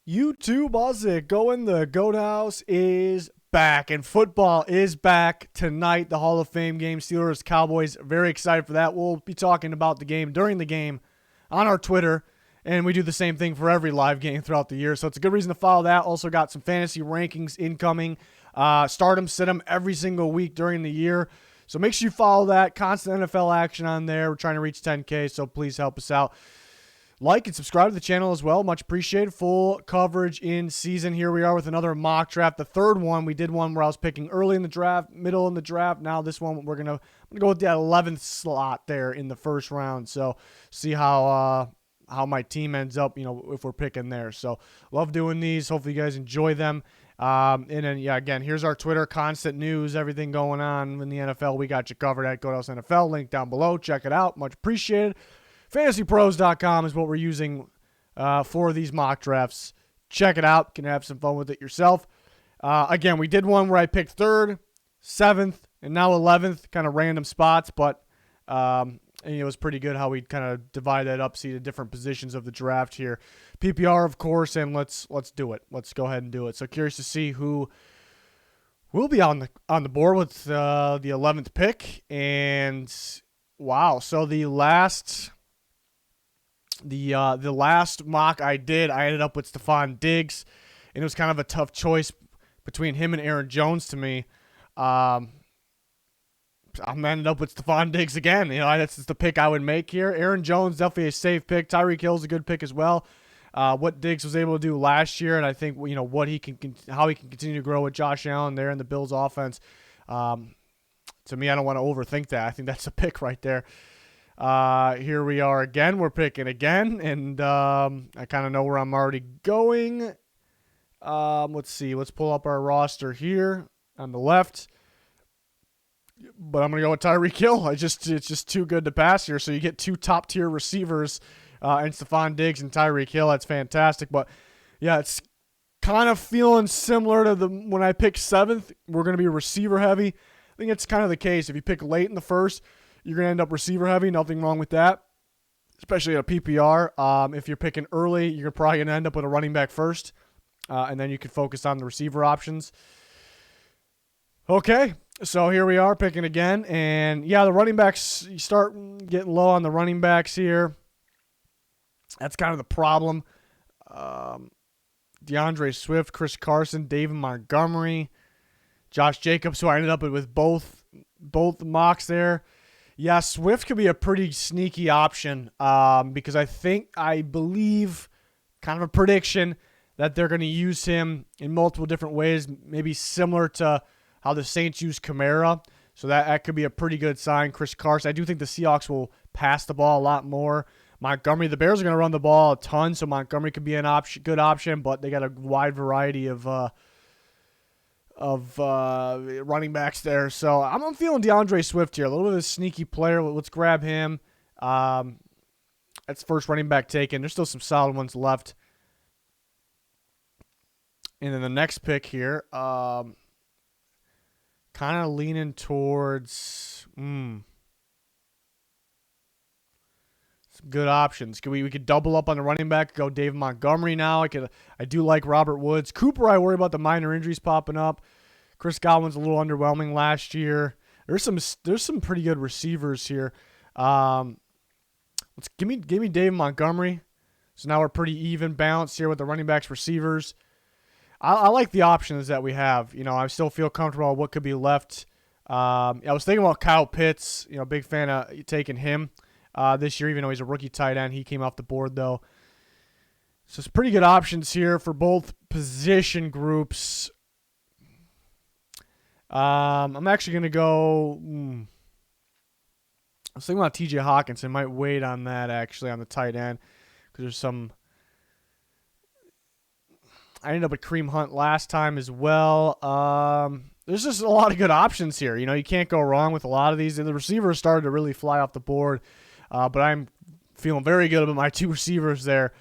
YouTube, how's it going? The GOAT House is back, and football is back tonight. The Hall of Fame game, Steelers, Cowboys. Very excited for that. We'll be talking about the game during the game on our Twitter, and we do the same thing for every live game throughout the year. So it's a good reason to follow that. Also got some fantasy rankings incoming. Start them, sit them every single week during the year. So make sure you follow that. Constant NFL action on there. We're trying to reach 10K, so please help us out. Like and subscribe to the channel as well. Much appreciated. Full coverage in season. Here we are with another mock draft. The third one, we did one where I was picking early in the draft, middle in the draft. Now this one, I'm gonna go with that 11th slot there in the first round. So see how my team ends up, if we're picking there. So love doing these. Hopefully you guys enjoy them. And then, again, here's our Twitter, constant news, everything going on in the NFL. We got you covered at GoatHouse NFL. Link down below. Check it out. Much appreciated. FantasyPros.com is what we're using for these mock drafts. Check it out. You can have some fun with it yourself. Again, we did one where I picked 3rd, 7th, and now 11th, kind of random spots, but it was pretty good how we kind of divide that up, see the different positions of the draft here. PPR, of course, and let's do it. Let's go ahead and do it. So curious to see who will be on the board with the 11th pick. And wow, so the last mock I did, I ended up with Stephon Diggs, and it was kind of a tough choice between him and Aaron Jones to me. I'm ended up with Stephon Diggs again. That's the pick I would make here. Aaron Jones, definitely a safe pick. Tyreek Hill's a good pick as well. What Diggs was able to do last year, and I think how he can continue to grow with Josh Allen there in the Bills offense. To me, I don't want to overthink that. I think that's a pick right there. Here we are again. We're picking again, and I kind of know where I'm already going. Let's see. Let's pull up our roster here on the left. But I'm going to go with Tyreek Hill. It's just too good to pass here. So you get 2 top-tier receivers and Stephon Diggs and Tyreek Hill. That's fantastic. But, yeah, it's kind of feeling similar to when I picked 7th. We're going to be receiver-heavy. I think it's kind of the case. If you pick late in the first, you're going to end up receiver-heavy. Nothing wrong with that, especially at a PPR. If you're picking early, you're probably going to end up with a running back first, and then you can focus on the receiver options. Okay, so here we are picking again. And, yeah, the running backs, you start getting low on the running backs here. That's kind of the problem. DeAndre Swift, Chris Carson, David Montgomery, Josh Jacobs, who I ended up with both mocks there. Yeah, Swift could be a pretty sneaky option because I believe, kind of a prediction, that they're going to use him in multiple different ways, maybe similar to how the Saints use Kamara. So that could be a pretty good sign. Chris Carson, I do think the Seahawks will pass the ball a lot more. Montgomery, the Bears are going to run the ball a ton, so Montgomery could be good option, but they got a wide variety of running backs there. So I'm feeling DeAndre Swift here. A little bit of a sneaky player. Let's grab him. That's first running back taken. There's still some solid ones left. And then the next pick here, kind of leaning towards some good options. We could double up on the running back, go David Montgomery now. I do like Robert Woods. Cooper, I worry about the minor injuries popping up. Chris Godwin's a little underwhelming last year. There's some pretty good receivers here. Let's give me David Montgomery. So now we're pretty even balanced here with the running backs, receivers. I like the options that we have. I still feel comfortable with what could be left. I was thinking about Kyle Pitts. Big fan of taking him this year, even though he's a rookie tight end. He came off the board, though. So it's pretty good options here for both position groups. I'm actually going to go... I was thinking about TJ Hawkinson. Might wait on that, actually, on the tight end. Because there's some... I ended up with Kareem Hunt last time as well. There's just a lot of good options here. You can't go wrong with a lot of these. And the receivers started to really fly off the board. But I'm feeling very good about my 2 receivers there.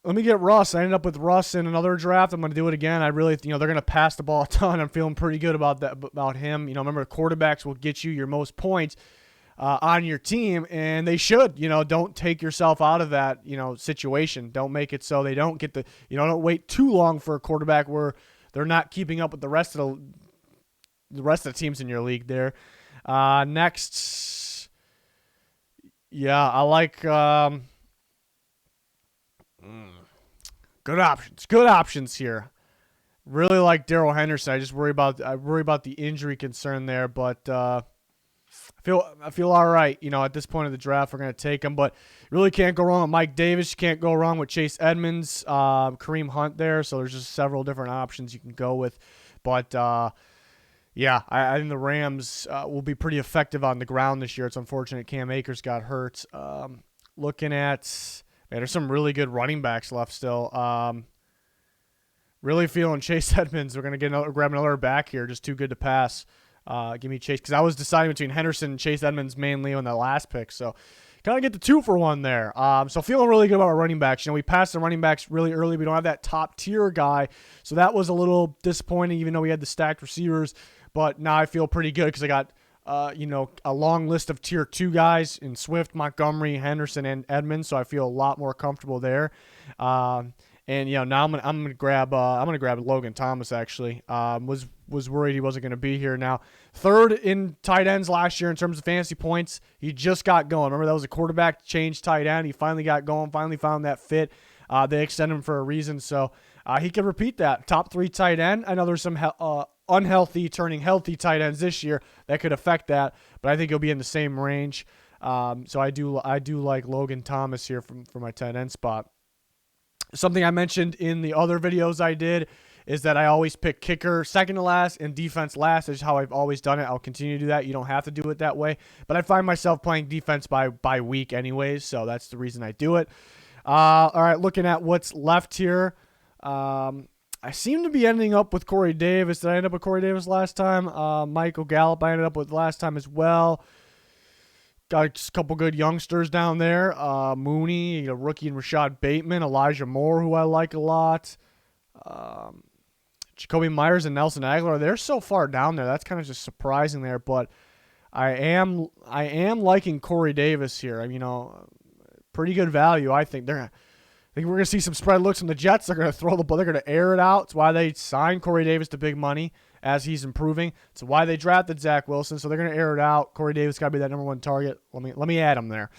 Let me get Russ. I ended up with Russ in another draft. I'm going to do it again. I really, they're going to pass the ball a ton. I'm feeling pretty good about him. Remember, quarterbacks will get you your most points. on your team, and they should. Don't take yourself out of that, situation. Don't make it so they don't get don't wait too long for a quarterback where they're not keeping up with the rest of the teams in your league there. Next, yeah, I like good options here. Really like Darrell Henderson. I worry about the injury concern there, but I feel all right. At this point of the draft, we're gonna take him, but really can't go wrong with Mike Davis. You can't go wrong with Chase Edmonds, Kareem Hunt there. So there's just several different options you can go with, but yeah, I think the Rams will be pretty effective on the ground this year. It's unfortunate Cam Akers got hurt. Looking at, man, there's some really good running backs left still. Really feeling Chase Edmonds. We're going to grab another back here. Just too good to pass. Give me Chase. Because I was deciding between Henderson and Chase Edmonds mainly on that last pick. So kind of get the 2-for-1 there. So feeling really good about our running backs. We passed the running backs really early. We don't have that top tier guy. So that was a little disappointing even though we had the stacked receivers. But now I feel pretty good because I got a long list of tier 2 guys in Swift, Montgomery, Henderson, and Edmonds. So I feel a lot more comfortable there. And now I'm gonna grab Logan Thomas. Actually, was worried he wasn't gonna be here. Now, third in tight ends last year in terms of fantasy points. He just got going. Remember that was a quarterback change tight end. He finally got going. Finally found that fit. They extended him for a reason, so he could repeat that top 3 tight end. I know there's some unhealthy turning healthy tight ends this year that could affect that, but I think he'll be in the same range. So I do like Logan Thomas here for my tight end spot. Something I mentioned in the other videos I did is that I always pick kicker second to last and defense last. That's how I've always done it. I'll continue to do that. You don't have to do it that way. But I find myself playing defense by week anyways, so that's the reason I do it. All right, looking at what's left here. I seem to be ending up with Corey Davis. Did I end up with Corey Davis last time? Michael Gallup I ended up with last time as well. Got a couple good youngsters down there. Mooney, a rookie, and Rashad Bateman. Elijah Moore, who I like a lot. Jacoby Myers and Nelson Aguilar. They're so far down there. That's kind of just surprising there. But I am liking Corey Davis here. Pretty good value. I think we're gonna see some spread looks from the Jets. They're gonna throw the ball. They're gonna air it out. It's why they signed Corey Davis to big money as he's improving. It's why they drafted Zach Wilson. So they're gonna air it out. Corey Davis got to be that number 1 target. Let me add him there.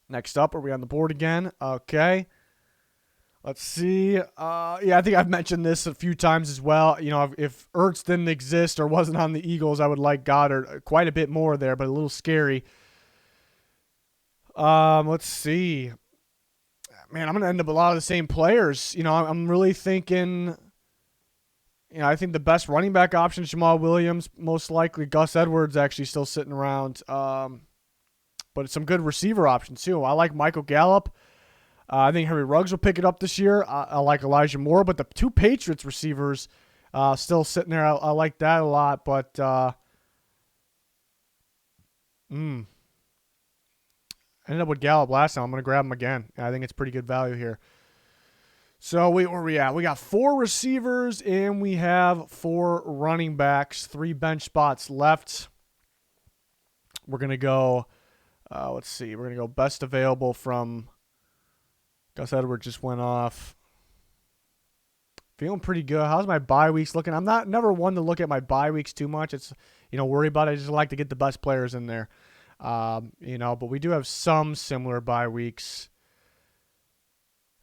Next up, are we on the board again? Okay. Let's see. I think I've mentioned this a few times as well. If Ertz didn't exist or wasn't on the Eagles, I would like Goddard quite a bit more there, but a little scary. Let's see. Man, I'm going to end up with a lot of the same players. I'm really thinking, I think the best running back option is Jamal Williams, most likely. Gus Edwards actually still sitting around. But some good receiver options too. I like Michael Gallup. I think Henry Ruggs will pick it up this year. I like Elijah Moore, but the 2 Patriots receivers still sitting there. I like that a lot, but I ended up with Gallup last time. I'm going to grab him again. I think it's pretty good value here. So where are we at? We got 4 receivers and we have 4 running backs, 3 bench spots left. We're going to go, let's see. We're going to go best available from Gus Edwards just went off. Feeling pretty good. How's my bye weeks looking? I'm never one to look at my bye weeks too much. It's, worry about it. I just like to get the best players in there. But we do have some similar bye weeks.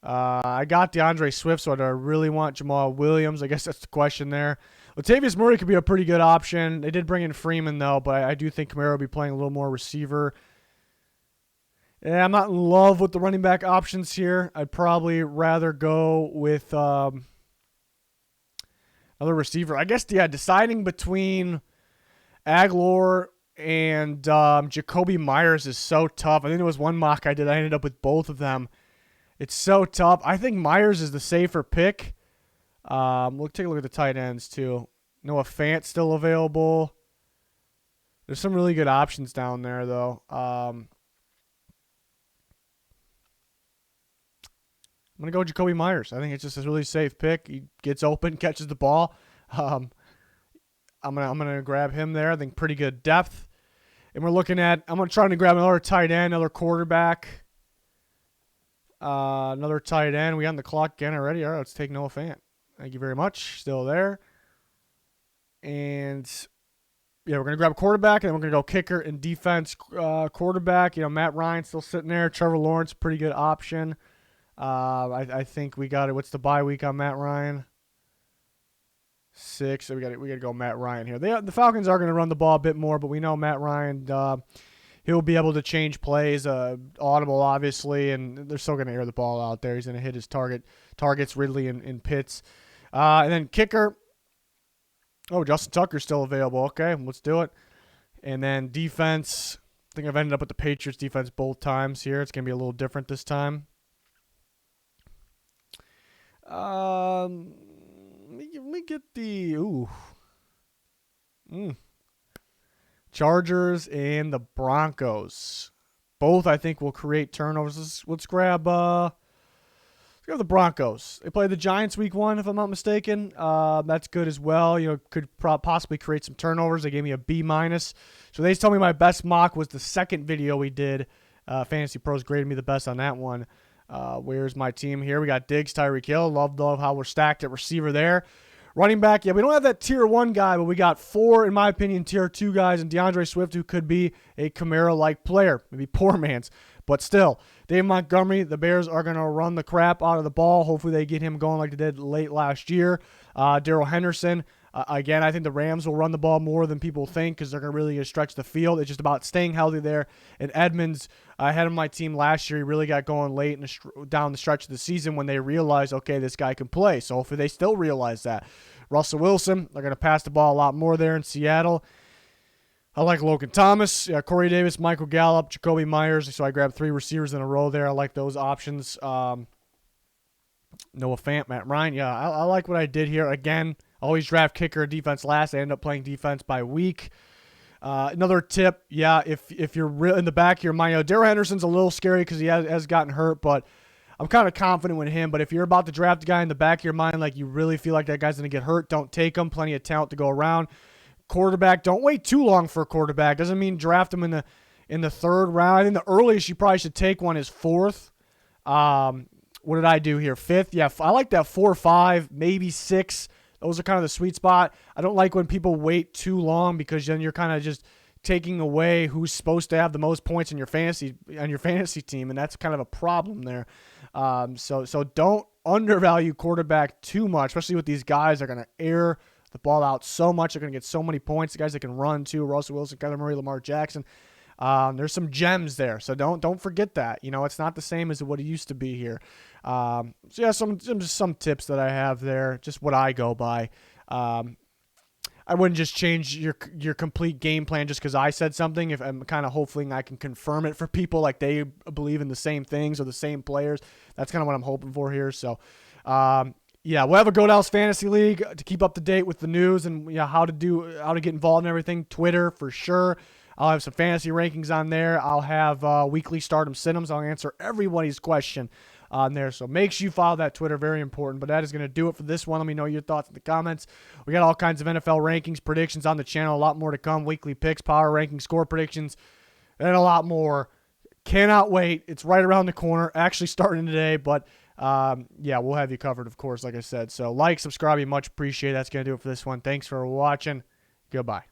I got DeAndre Swift, so do I really want Jamal Williams? I guess that's the question there. Latavius Murray could be a pretty good option. They did bring in Freeman, though, but I do think Kamara will be playing a little more receiver. Yeah, I'm not in love with the running back options here. I'd probably rather go with another receiver. I guess, deciding between Aguilar and Jacoby Myers is so tough. I think there was one mock I did. I ended up with both of them. It's so tough. I think Myers is the safer pick. We'll take a look at the tight ends, too. Noah Fant still available. There's some really good options down there, though. I'm going to go Jacoby Myers. I think it's just a really safe pick. He gets open, catches the ball. I'm gonna grab him there. I think pretty good depth. And we're looking at, I'm trying to grab another tight end, another quarterback, another tight end. We on the clock again already. All right, let's take Noah Fant. Thank you very much. Still there. And yeah, we're going to grab a quarterback, and then we're going to go kicker and defense. Quarterback, Matt Ryan still sitting there. Trevor Lawrence, pretty good option. I think we got it. What's the bye week on Matt Ryan? 6. So we got to go Matt Ryan here. The Falcons are going to run the ball a bit more, but we know Matt Ryan, he'll be able to change plays, audible obviously, and they're still going to air the ball out there. He's going to hit his targets, Ridley and Pitts. And then kicker. Oh, Justin Tucker's still available. Okay, let's do it. And then defense. I think I've ended up with the Patriots defense both times here. It's going to be a little different this time. Let me get the Chargers and the Broncos. Both, I think, will create turnovers. Let's grab the Broncos. They played the Giants week 1, if I'm not mistaken. That's good as well. Could possibly create some turnovers. They gave me a B-. So they told me my best mock was the second video we did. Fantasy Pros graded me the best on that one. Where's my team here? We got Diggs, Tyreek Hill. Love how we're stacked at receiver there. Running back, yeah, we don't have that tier 1 guy, but we got 4, in my opinion, tier 2 guys, and DeAndre Swift, who could be a Kamara-like player, maybe poor man's, but still. Dave Montgomery, the Bears are going to run the crap out of the ball. Hopefully they get him going like they did late last year. Darrell Henderson, again, I think the Rams will run the ball more than people think because they're going to really stretch the field. It's just about staying healthy there. And Edmonds, ahead of my team last year, he really got going late down the stretch of the season when they realized, okay, this guy can play. So hopefully they still realize that. Russell Wilson, they're going to pass the ball a lot more there in Seattle. I like Logan Thomas, Corey Davis, Michael Gallup, Jacoby Myers. So I grabbed 3 receivers in a row there. I like those options. Noah Fant, Matt Ryan. Yeah, I like what I did here. Again, always draft kicker or defense last. I end up playing defense by week. Another tip, yeah, if you're in the back of your mind, Darrell Henderson's a little scary because he has gotten hurt, but I'm kind of confident with him. But if you're about to draft a guy in the back of your mind, like you really feel like that guy's going to get hurt, don't take him. Plenty of talent to go around. Quarterback, don't wait too long for a quarterback. Doesn't mean draft him in the 3rd round. I think the earliest you probably should take one is 4th. What did I do here? 5th? Yeah, I like that 4 or 5, maybe 6. Those are kind of the sweet spot. I don't like when people wait too long because then you're kind of just taking away who's supposed to have the most points in your fantasy team, and that's kind of a problem there. So don't undervalue quarterback too much, especially with these guys. They're going to air the ball out so much. They're going to get so many points. The guys that can run too, Russell Wilson, Kyler Murray, Lamar Jackson. There's some gems there, so don't forget that. It's not the same as what it used to be here. So yeah, some tips that I have there, just what I go by. I wouldn't just change your complete game plan just because I said something. If I'm kind of hoping I can confirm it for people, like they believe in the same things or the same players. That's kind of what I'm hoping for here. So, yeah, we'll have a Go Dallas Fantasy League to keep up to date with the news and how to get involved in everything. Twitter for sure. I'll have some fantasy rankings on there. I'll have weekly stardom sit-ems. I'll answer everybody's question on there. So make sure you follow that Twitter. Very important. But that is going to do it for this one. Let me know your thoughts in the comments. We got all kinds of NFL rankings, predictions on the channel. A lot more to come. Weekly picks, power rankings, score predictions, and a lot more. Cannot wait. It's right around the corner. Actually starting today. But, yeah, we'll have you covered, of course, like I said. So like, subscribe. You much appreciate it. That's going to do it for this one. Thanks for watching. Goodbye.